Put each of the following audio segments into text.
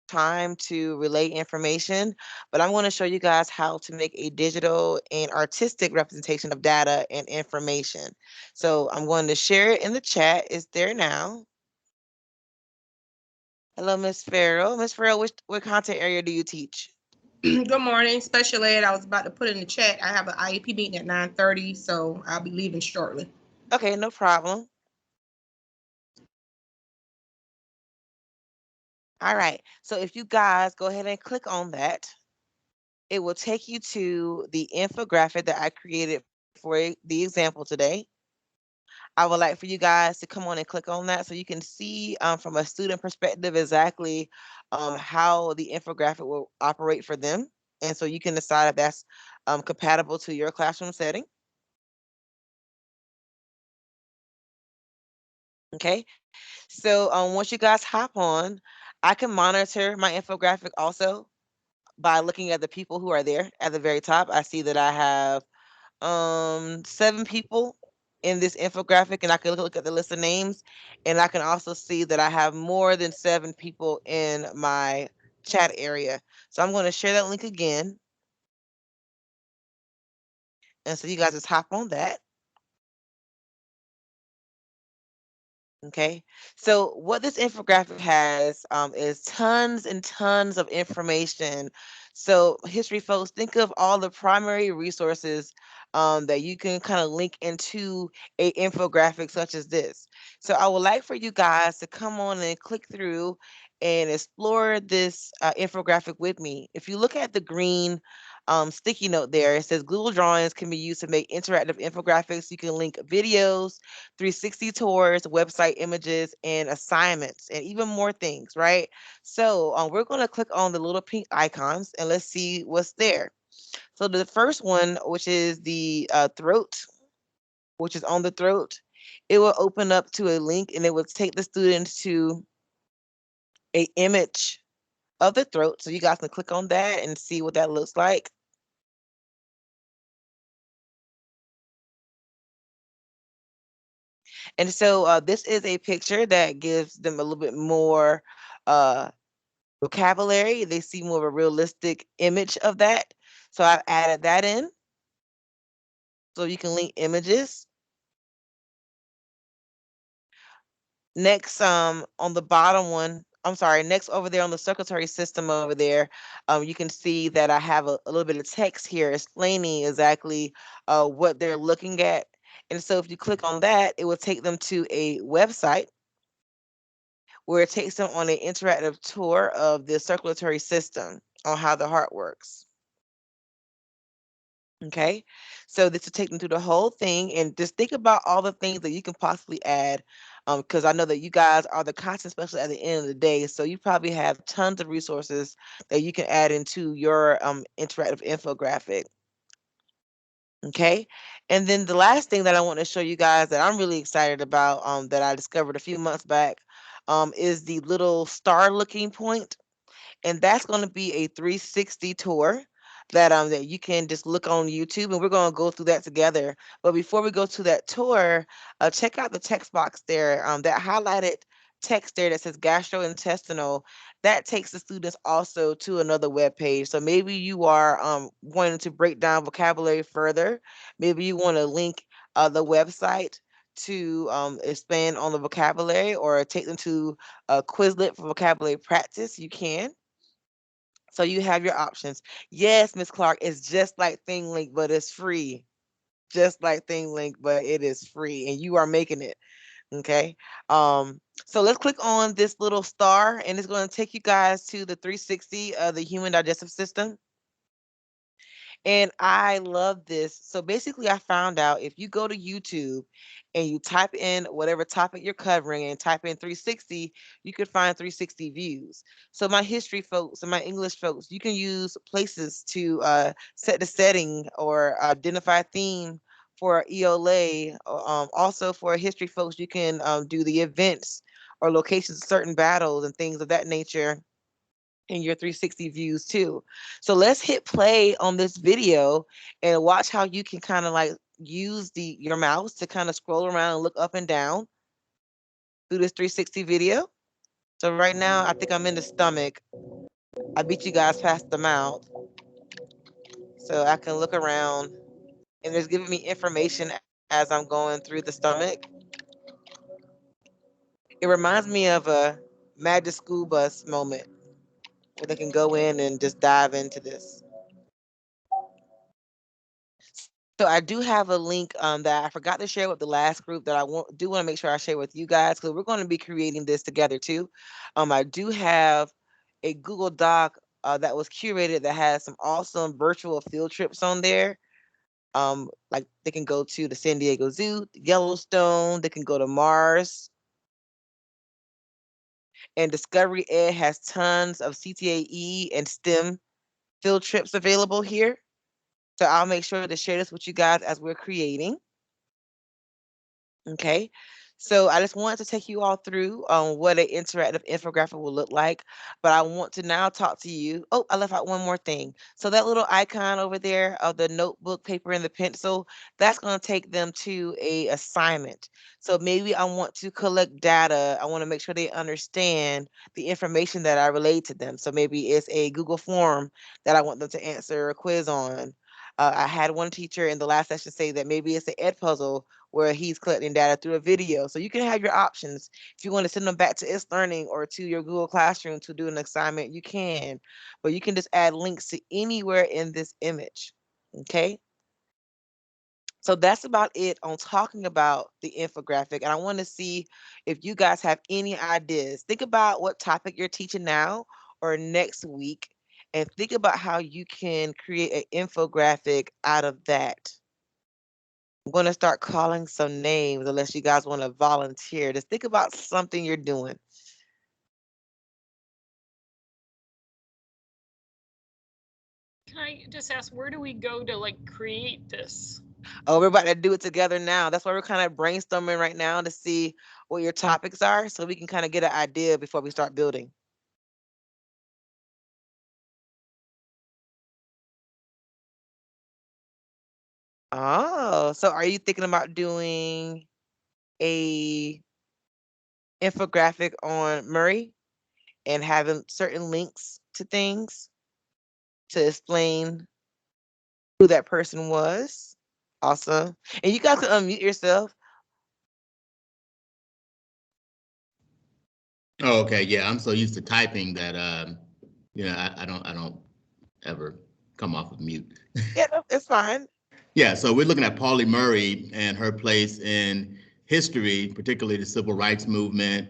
time to relay information, but I'm going to show you guys how to make a digital and artistic representation of data and information. So I'm going to share it in the chat. It's there now. Hello, Miss Farrell. Miss Farrell, what content area do you teach? Good morning, special ed. I was about to put in the chat. I have an IEP meeting at 9:30, so I'll be leaving shortly. Okay, no problem. All right. So if you guys go ahead and click on that, it will take you to the infographic that I created for the example today. I would like for you guys to come on and click on that so you can see from a student perspective exactly how the infographic will operate for them. And so you can decide if that's compatible to your classroom setting. Okay. So once you guys hop on, I can monitor my infographic also by looking at the people who are there at the very top. I see that I have 7 people in this infographic, and I can look at the list of names, and I can also see that I have more than 7 people in my chat area. So I'm going to share that link again, and so you guys just hop on that. Okay, so what this infographic has is tons and tons of information. So history folks, think of all the primary resources that you can kind of link into a infographic such as this. So I would like for you guys to come on and click through and explore this infographic with me. If you look at the green sticky note there, it says Google Drawings can be used to make interactive infographics. You can link videos, 360 tours, website images, and assignments, and even more things, right? So we're going to click on the little pink icons and let's see what's there. So the first one, which is the throat, which is on the throat, it will open up to a link and it will take the students to a image of the throat. So you guys can click on that and see what that looks like. And so this is a picture that gives them a little bit more uh, vocabulary. They see more of a realistic image of that. So I've added that in. So you can link images. Next, on the bottom one, I'm sorry, next over there on the circulatory system over there, you can see that I have a little bit of text here explaining exactly what they're looking at. And so if you click on that, it will take them to a website where it takes them on an interactive tour of the circulatory system on how the heart works. Okay, so this will take them through the whole thing, and just think about all the things that you can possibly add, because I know that you guys are the content specialist at the end of the day, so you probably have tons of resources that you can add into your interactive infographic. Okay, and then the last thing that I want to show you guys that I'm really excited about, that I discovered a few months back, is the little star looking point, and that's going to be a 360 tour that you can just look on YouTube, and we're going to go through that together. But before we go to that tour, check out the text box there. That highlighted text there that says gastrointestinal, that takes the students also to another web page. So maybe you are wanting to break down vocabulary further. Maybe you want to link the website to expand on the vocabulary, or take them to a Quizlet for vocabulary practice. You can. So you have your options. Yes, Miss Clark, it's just like ThingLink, but it's free. Just like ThingLink, but it is free, and you are making it. Okay. So let's click on this little star, and it's going to take you guys to the 360 of the human digestive system. And I love this. So basically, I found out if you go to YouTube and you type in whatever topic you're covering and type in 360, you can find 360 views. So my history folks and my English folks, you can use places to set the setting or identify a theme for EOLA. Also for history folks, you can do the events or locations of certain battles and things of that nature in your 360 views too. So let's hit play on this video and watch how you can kind of like use your mouse to kind of scroll around and look up and down through this 360 video. So right now, I think I'm in the stomach. I beat you guys past the mouth. So I can look around and it's giving me information as I'm going through the stomach. It reminds me of a Magic School Bus moment where they can go in and just dive into this. So I do have a link that I forgot to share with the last group that do want to make sure I share with you guys because we're going to be creating this together too. I do have a Google Doc that was curated that has some awesome virtual field trips on there. Like they can go to the San Diego Zoo, Yellowstone. They can go to Mars, and Discovery Ed has tons of CTAE and STEM field trips available here. So I'll make sure to share this with you guys as we're creating. Okay. So I just wanted to take you all through what an interactive infographic will look like. But I want to now talk to you. Oh, I left out one more thing. So that little icon over there of the notebook, paper, and the pencil, that's going to take them to a assignment. So maybe I want to collect data. I want to make sure they understand the information that I relayed to them. So maybe it's a Google form that I want them to answer a quiz on. I had one teacher in the last session say that maybe it's an ed puzzle where he's collecting data through a video. So you can have your options. If you want to send them back to It's Learning or to your Google Classroom to do an assignment, you can. But you can just add links to anywhere in this image. Okay. So that's about it on talking about the infographic. And I want to see if you guys have any ideas. Think about what topic you're teaching now or next week, and think about how you can create an infographic out of that. I'm going to start calling some names unless you guys want to volunteer. Just think about something you're doing. Can I just ask, where do we go to like create this? Oh, we're about to do it together now. That's why we're kind of brainstorming right now to see what your topics are so we can kind of get an idea before we start building. Oh, so are you thinking about doing a infographic on Murray and having certain links to things to explain who that person was? Awesome. And you guys can unmute yourself. Oh, okay. Yeah, I'm so used to typing that I don't ever come off of mute. Yeah, no, it's fine. Yeah, so we're looking at Pauli Murray and her place in history, particularly the civil rights movement,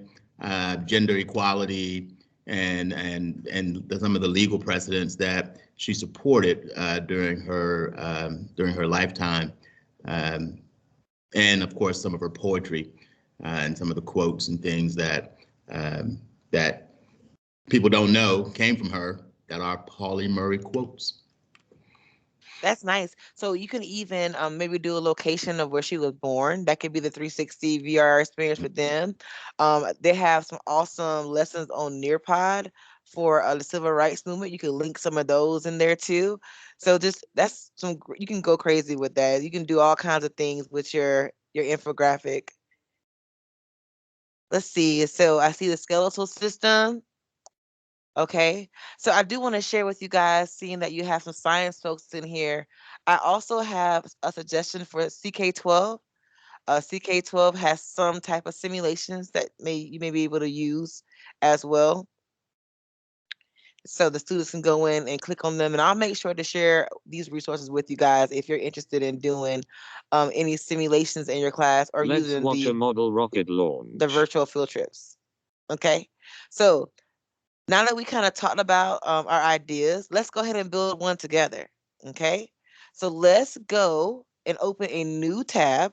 gender equality, and some of the legal precedents that she supported during her lifetime, um, and of course some of her poetry and some of the quotes and things um, that people don't know came from her that are Pauli Murray quotes. That's nice. So you can even maybe do a location of where she was born. That could be the 360 VR experience for them. They have some awesome lessons on Nearpod for the civil rights movement. You can link some of those in there too. So just that's you can go crazy with that. You can do all kinds of things with your infographic. Let's see. So I see the skeletal system. Okay. So I do want to share with you guys, seeing that you have some science folks in here. I also have a suggestion for CK12. CK12 has some type of simulations that you may be able to use as well. So the students can go in and click on them, and I'll make sure to share these resources with you guys if you're interested in doing any simulations in your class or Let's using watch a model rocket the launch. virtual field trips. Okay. So now that we kind of talked about our ideas, let's go ahead and build one together. Okay. So let's go and open a new tab.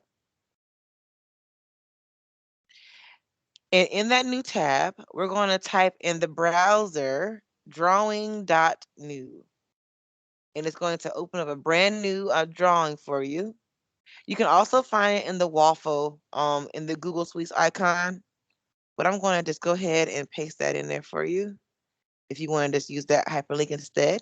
And in that new tab, we're going to type in the browser drawing.new. And it's going to open up a brand new drawing for you. You can also find it in the waffle in the Google Suites icon. But I'm going to just go ahead and paste that in there for you if you want to just use that hyperlink instead.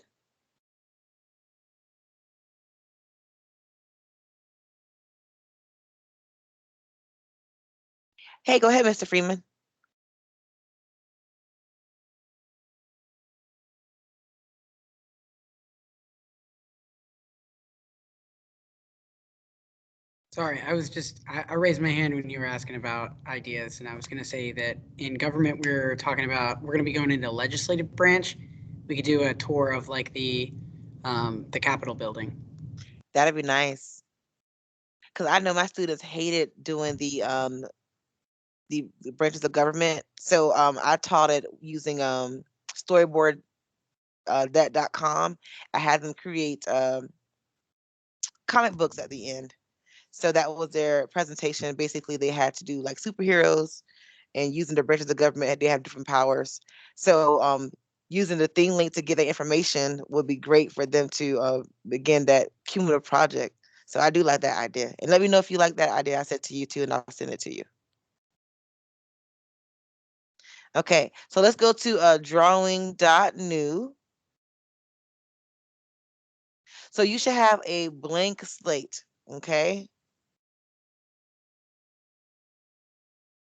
Hey, go ahead, Mr. Freeman. Sorry, I raised my hand when you were asking about ideas, and I was going to say that in government, we're going to be going into legislative branch. We could do a tour of like the Capitol building. That'd be nice. Because I know my students hated doing the branches of government. So I taught it using storyboard that.com. I had them create comic books at the end. So that was their presentation. Basically, they had to do like superheroes and using the branches of government, they have different powers. So using the thing link to get that information would be great for them to begin that cumulative project. So I do like that idea. And let me know if you like that idea I said to you too, and I'll send it to you. Okay, so let's go to drawing.new. So you should have a blank slate, okay?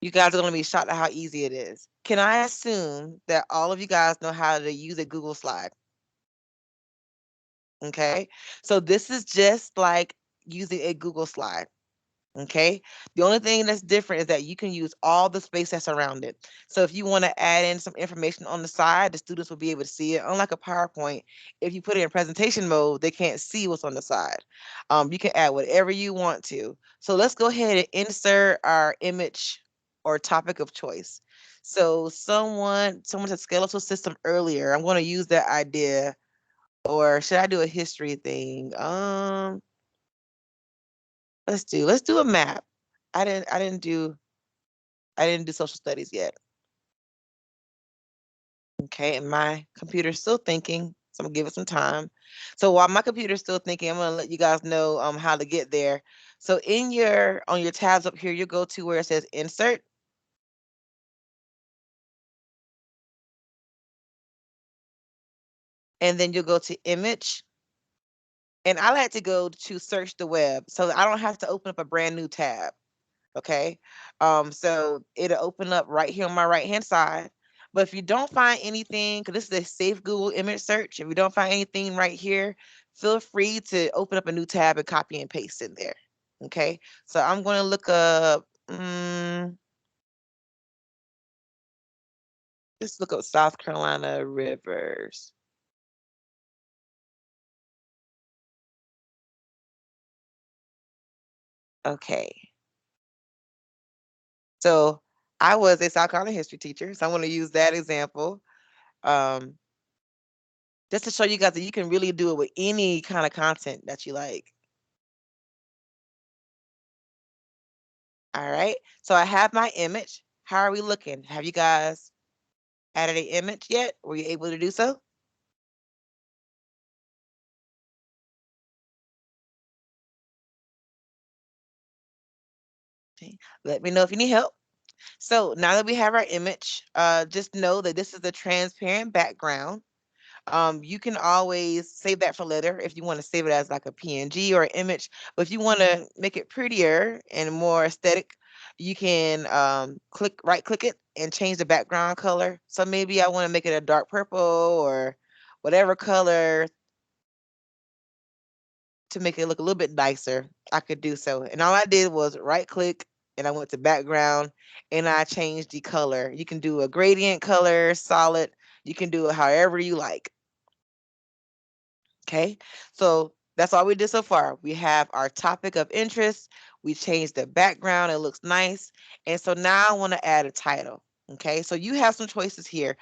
You guys are going to be shocked at how easy it is. Can I assume that all of you guys know how to use a Google slide? Okay, so this is just like using a Google slide. Okay, the only thing that's different is that you can use all the space that's around it. So if you want to add in some information on the side, the students will be able to see it. Unlike a PowerPoint, if you put it in presentation mode, they can't see what's on the side. You can add whatever you want to. So let's go ahead and insert our image or topic of choice. So someone said skeletal system earlier. I'm going to use that idea, or should I do a history thing? Let's do a map. I didn't do social studies yet. Okay, and my computer's still thinking, so I'm gonna give it some time. So while my computer's still thinking, I'm gonna let you guys know how to get there. So on your tabs up here, you go to where it says insert, and then you'll go to image. And I like to go to search the web, so I don't have to open up a brand new tab. Okay. So it'll open up right here on my right hand side. But if you don't find anything, because this is a safe Google image search, if you don't find anything right here, feel free to open up a new tab and copy and paste in there. Okay. So I'm going to look up, let's look up South Carolina rivers. Okay. So I was a South Carolina history teacher, so I'm going to use that example. Um, just to show you guys that you can really do it with any kind of content that you like. All right. So I have my image. How are we looking? Have you guys added an image yet? Were you able to do so? Okay. Let me know if you need help. So now that we have our image, just know that this is a transparent background. You can always save that for later if you want to save it as like a PNG or an image. But if you want to make it prettier and more aesthetic, you can right click it and change the background color. So maybe I want to make it a dark purple or whatever color to make it look a little bit nicer. I could do so. And all I did was right click and I went to background and I changed the color. You can do a gradient color, solid. You can do it however you like. Okay, so that's all we did so far. We have our topic of interest. We changed the background. It looks nice. And so now I want to add a title. Okay, so you have some choices here.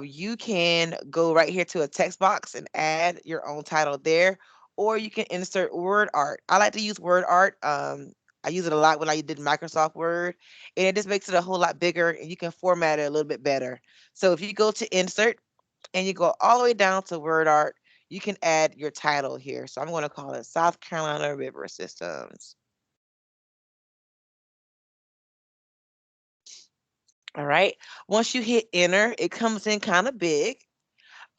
You can go right here to a text box and add your own title there, or you can insert word art. I like to use word art. I use it a lot when I did Microsoft Word, and it just makes it a whole lot bigger and you can format it a little bit better. So if you go to insert and you go all the way down to word art, you can add your title here. So I'm going to call it South Carolina River Systems. All right. Once you hit enter, it comes in kind of big.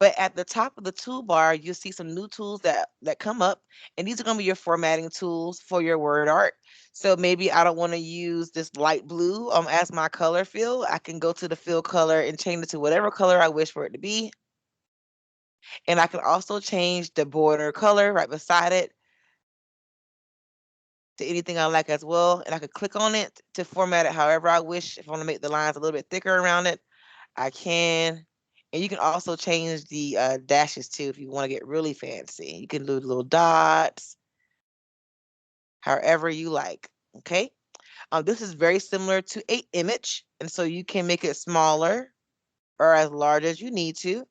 But at the top of the toolbar, you'll see some new tools that come up. And these are going to be your formatting tools for your word art. So maybe I don't want to use this light blue as my color fill. I can go to the fill color and change it to whatever color I wish for it to be. And I can also change the border color right beside it to anything I like as well. And I could click on it to format it however I wish. If I want to make the lines a little bit thicker around it, I can. And you can also change the dashes too if you want to get really fancy. You can do little dots, however you like. Okay. This is very similar to a image, and so you can make it smaller or as large as you need to.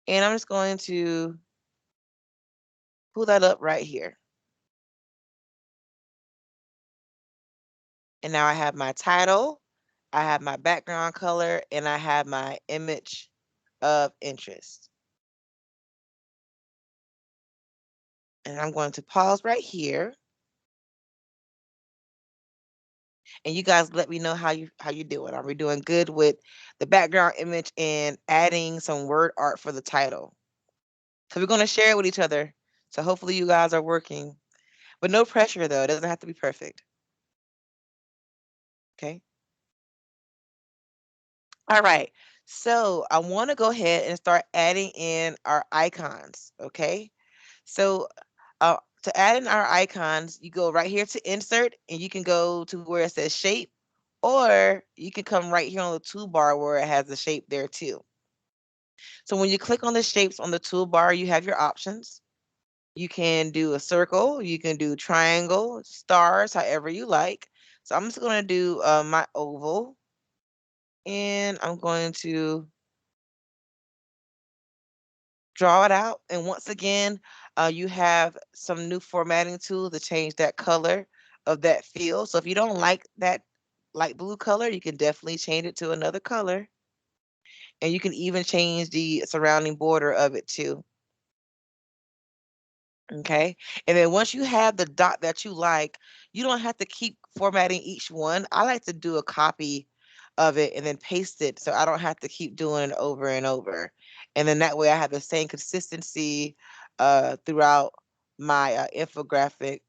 And I'm just going to pull that up right here. And now I have my title, I have my background color, and I have my image of interest. And I'm going to pause right here. And you guys let me know how you doing. Are we doing good with the background image and adding some word art for the title? So we're going to share it with each other. So hopefully you guys are working. But no pressure though. It doesn't have to be perfect. Okay. All right. So I want to go ahead and start adding in our icons. Okay. So to add in our icons, you go right here to insert and you can go to where it says shape, or you can come right here on the toolbar where it has the shape there too. So when you click on the shapes on the toolbar, you have your options. You can do a circle, you can do triangle, stars, however you like. So I'm just going to do my oval, and I'm going to draw it out. And once again, you have some new formatting tools to change that color of that field. So if you don't like that light blue color, you can definitely change it to another color. And you can even change the surrounding border of it too. Okay. And then once you have the dot that you like, you don't have to keep formatting each one. I like to do a copy of it and then paste it so I don't have to keep doing it over and over. And then that way I have the same consistency throughout my infographic.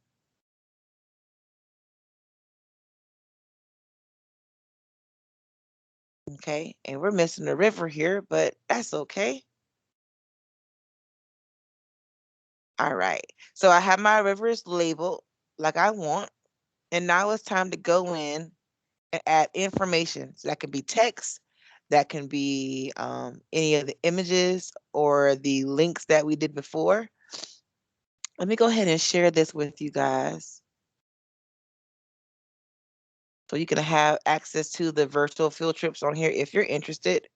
Okay. And we're missing the river here, but that's okay. All right. So I have my rivers labeled like I want. And now it's time to go in and add information. So that can be text, that can be any of the images or the links that we did before. Let me go ahead and share this with you guys so you can have access to the virtual field trips on here if you're interested.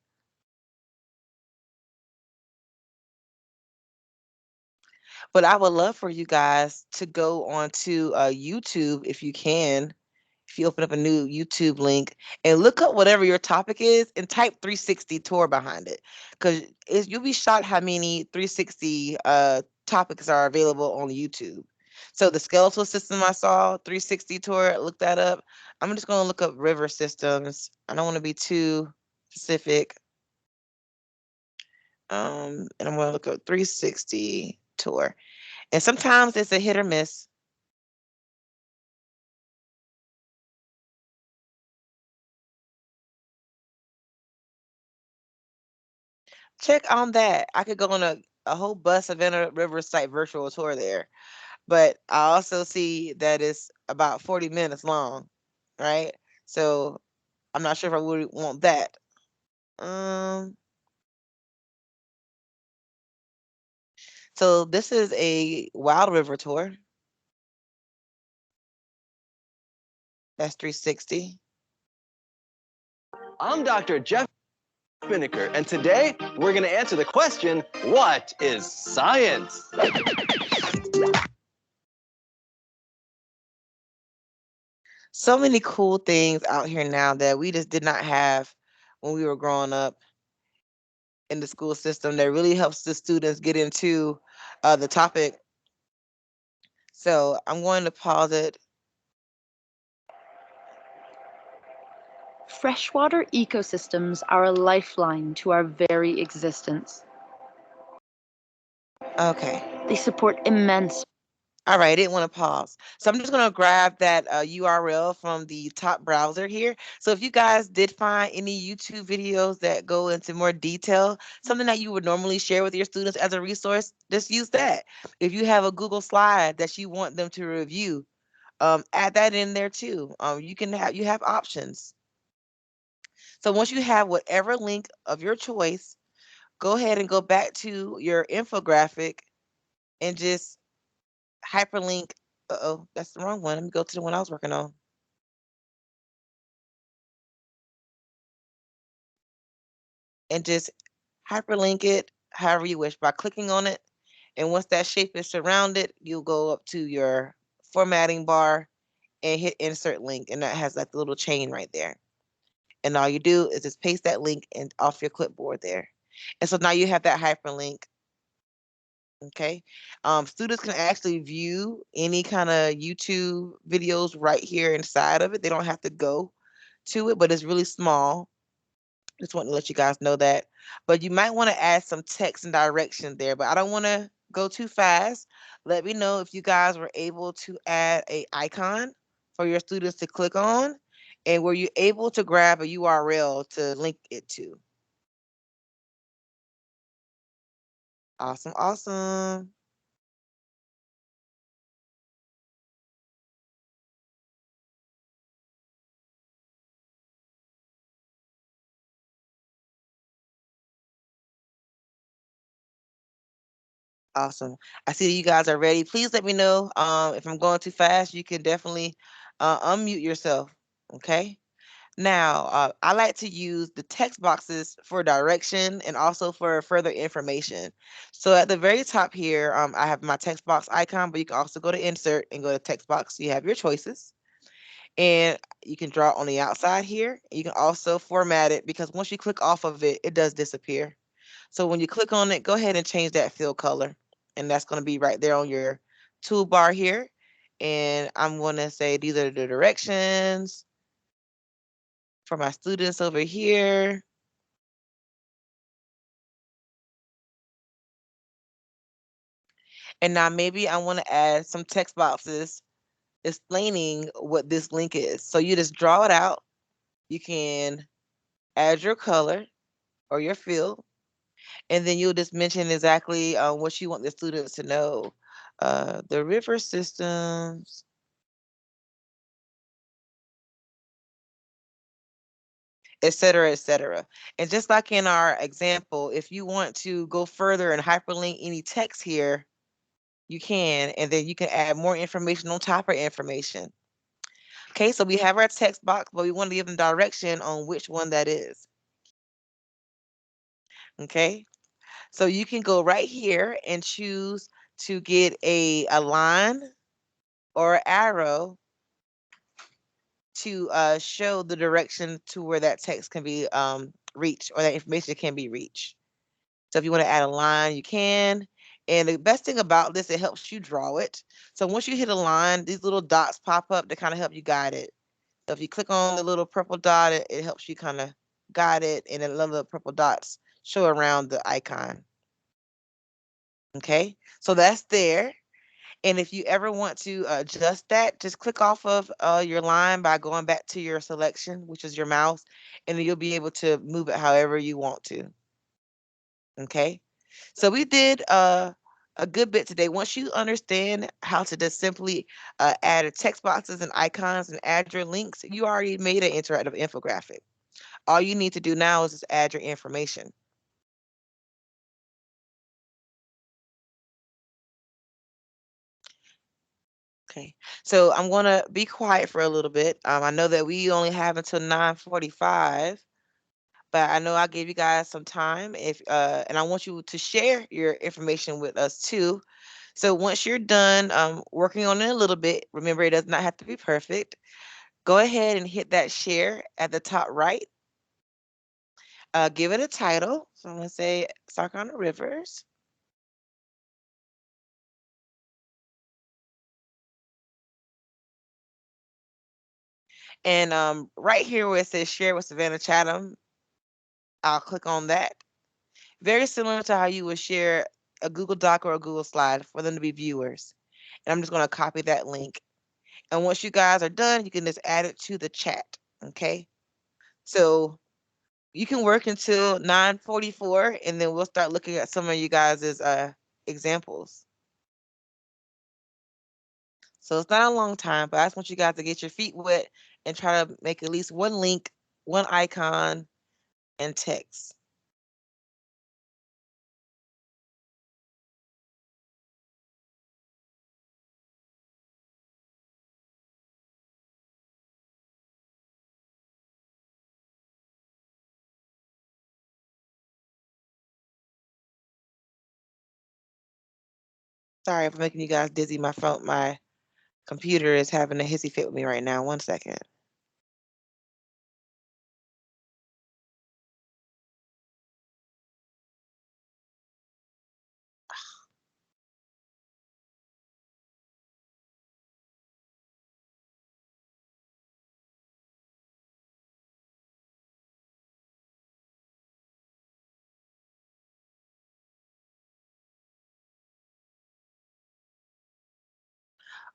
But I would love for you guys to go onto YouTube if you can, if you open up a new YouTube link and look up whatever your topic is and type 360 tour behind it, because you'll be shocked how many 360 topics are available on YouTube. So the skeletal system I saw, 360 tour, look that up. I'm just going to look up river systems. I don't want to be too specific. And I'm going to look up 360 tour. And sometimes it's a hit or miss. Check on that. I could go on a whole bus of Inner River site virtual tour there. But I also see that it's about 40 minutes long, right? So I'm not sure if I would want that. Um, so this is a Wild River tour. That's 360. I'm Dr. Jeff Spinnaker, and today we're going to answer the question, what is science? So many cool things out here now that we just did not have when we were growing up in the school system that really helps the students get into the topic. So I'm going to pause it. Freshwater ecosystems are a lifeline to our very existence. Okay. They support immense. All right, I didn't want to pause. So I'm just going to grab that URL from the top browser here. So if you guys did find any YouTube videos that go into more detail, something that you would normally share with your students as a resource, just use that. If you have a Google slide that you want them to review, add that in there too. You have options. So once you have whatever link of your choice, go ahead and go back to your infographic and just hyperlink. Uh-oh, that's the wrong one. Let me go to the one I was working on. And just hyperlink it however you wish by clicking on it. And once that shape is surrounded, you'll go up to your formatting bar and hit insert link. And that has like the little chain right there. And all you do is just paste that link and off your clipboard there. And so now you have that hyperlink. Okay. Students can actually view any kind of YouTube videos right here inside of it. They don't have to go to it, but it's really small. Just want to let you guys know that. But you might want to add some text and direction there, but I don't want to go too fast. Let me know if you guys were able to add a icon for your students to click on, and were you able to grab a URL to link it to. Awesome, awesome. Awesome. I see that you guys are ready. Please let me know if I'm going too fast. You can definitely unmute yourself. Okay. Now, I like to use the text boxes for direction and also for further information. So at the very top here, I have my text box icon, but you can also go to insert and go to text box. You have your choices. And you can draw on the outside here. You can also format it because once you click off of it, it does disappear. So when you click on it, go ahead and change that fill color. And that's going to be right there on your toolbar here. And I'm going to say these are the directions for my students over here. And now maybe I want to add some text boxes explaining what this link is. So you just draw it out. You can add your color or your fill, and then you'll just mention exactly what you want the students to know. The river systems, et cetera, et cetera. And just like in our example, if you want to go further and hyperlink any text here, you can, and then you can add more information on top of information. Okay, so we have our text box, but we want to give them direction on which one that is. Okay, so you can go right here and choose to get a line or arrow to show the direction to where that text can be reached or that information can be reached. So if you want to add a line, you can. And the best thing about this, it helps you draw it. So once you hit a line, these little dots pop up to kind of help you guide it. So if you click on the little purple dot, it helps you kind of guide it, and then little purple dots show around the icon. Okay, so that's there. And if you ever want to adjust that, just click off of your line by going back to your selection, which is your mouse, and then you'll be able to move it however you want to. Okay, so we did a good bit today. Once you understand how to just simply add text boxes and icons and add your links, you already made an interactive infographic. All you need to do now is just add your information. Okay, so I'm gonna be quiet for a little bit. I know that we only have until 9:45, but I know I gave you guys some time. If and I want you to share your information with us too. So once you're done working on it a little bit, remember it does not have to be perfect. Go ahead and hit that share at the top right. Give it a title. So I'm gonna say Sarkana Rivers. And right here where it says share with Savannah Chatham, I'll click on that. Very similar to how you would share a Google Doc or a Google Slide for them to be viewers. And I'm just going to copy that link. And once you guys are done, you can just add it to the chat. Okay. So you can work until 9:44, and then we'll start looking at some of you guys' examples. So it's not a long time, but I just want you guys to get your feet wet and try to make at least one link, one icon, and text. Sorry for making you guys dizzy. My computer is having a hissy fit with me right now. 1 second.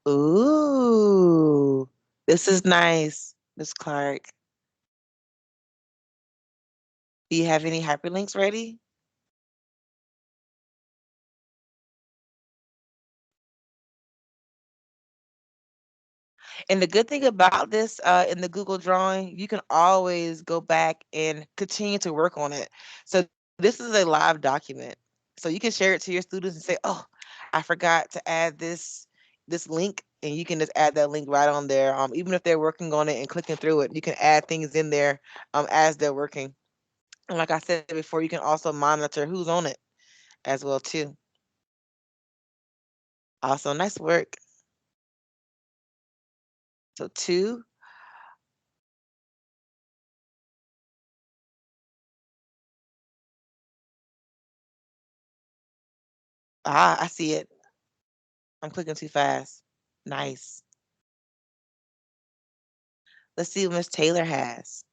Ooh, this is nice, Miss Clark. Do you have any hyperlinks ready? And the good thing about this in the Google drawing, you can always go back and continue to work on it. So this is a live document. So you can share it to your students and say, "Oh, I forgot to add this link," and you can just add that link right on there. Even if they're working on it and clicking through it, you can add things in there as they're working. And like I said before, you can also monitor who's on it as well too. Also, nice work. So two. Ah, I see it. I'm clicking too fast. Nice. Let's see what Miss Taylor has.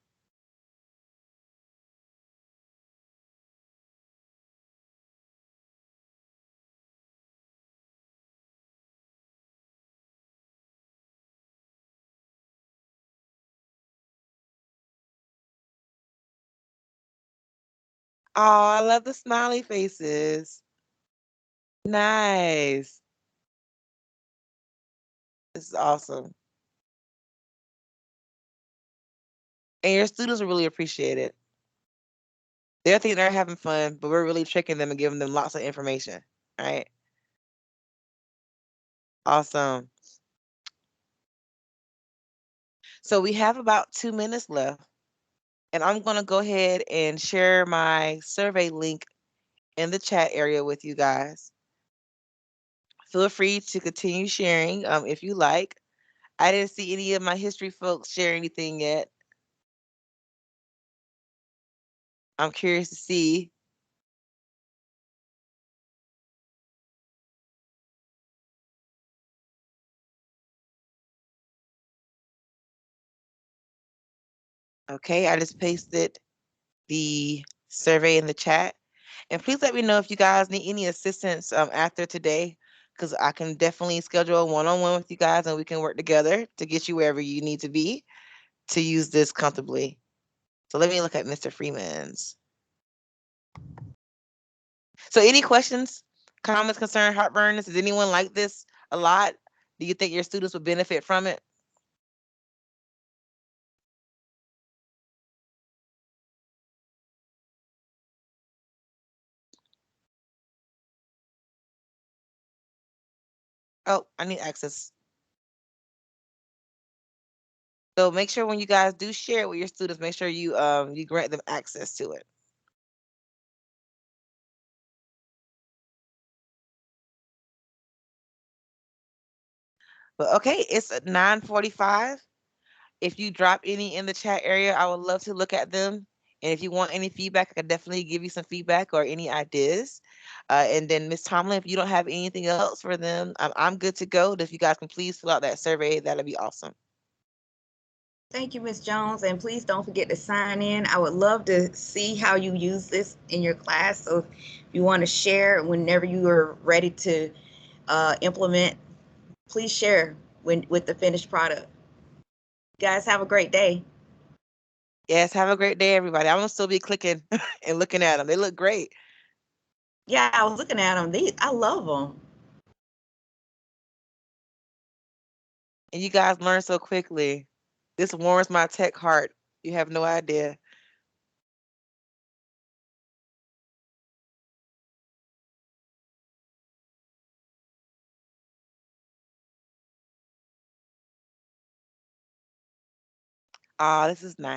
Oh, I love the smiley faces. Nice. This is awesome. And your students will really appreciate it. They'll think they're having fun, but we're really tricking them and giving them lots of information. Right? Awesome. So we have about 2 minutes left, and I'm going to go ahead and share my survey link in the chat area with you guys. Feel free to continue sharing if you like. I didn't see any of my history folks share anything yet. I'm curious to see. Okay, I just pasted the survey in the chat. And please let me know if you guys need any assistance after today, because I can definitely schedule a one-on-one with you guys and we can work together to get you wherever you need to be to use this comfortably. So let me look at Mr. Freeman's. So any questions, comments, concern, heartburn? Does anyone like this a lot? Do you think your students would benefit from it? Oh, I need access. So make sure when you guys do share it with your students, make sure you grant them access to it. But okay, it's at 9:45. If you drop any in the chat area, I would love to look at them. And if you want any feedback, I can definitely give you some feedback or any ideas. And then Miss Tomlin, if you don't have anything else for them, I'm good to go. If you guys can please fill out that survey, that'd be awesome. Thank you, Ms. Jones, and please don't forget to sign in. I would love to see how you use this in your class. So if you want to share whenever you are ready to implement, please share with the finished product. You guys have a great day. Yes, have a great day, everybody. I'm gonna still be clicking and looking at them. They look great. Yeah, I was looking at them. I love them. And you guys learn so quickly. This warms my tech heart. You have no idea. Ah, this is nice.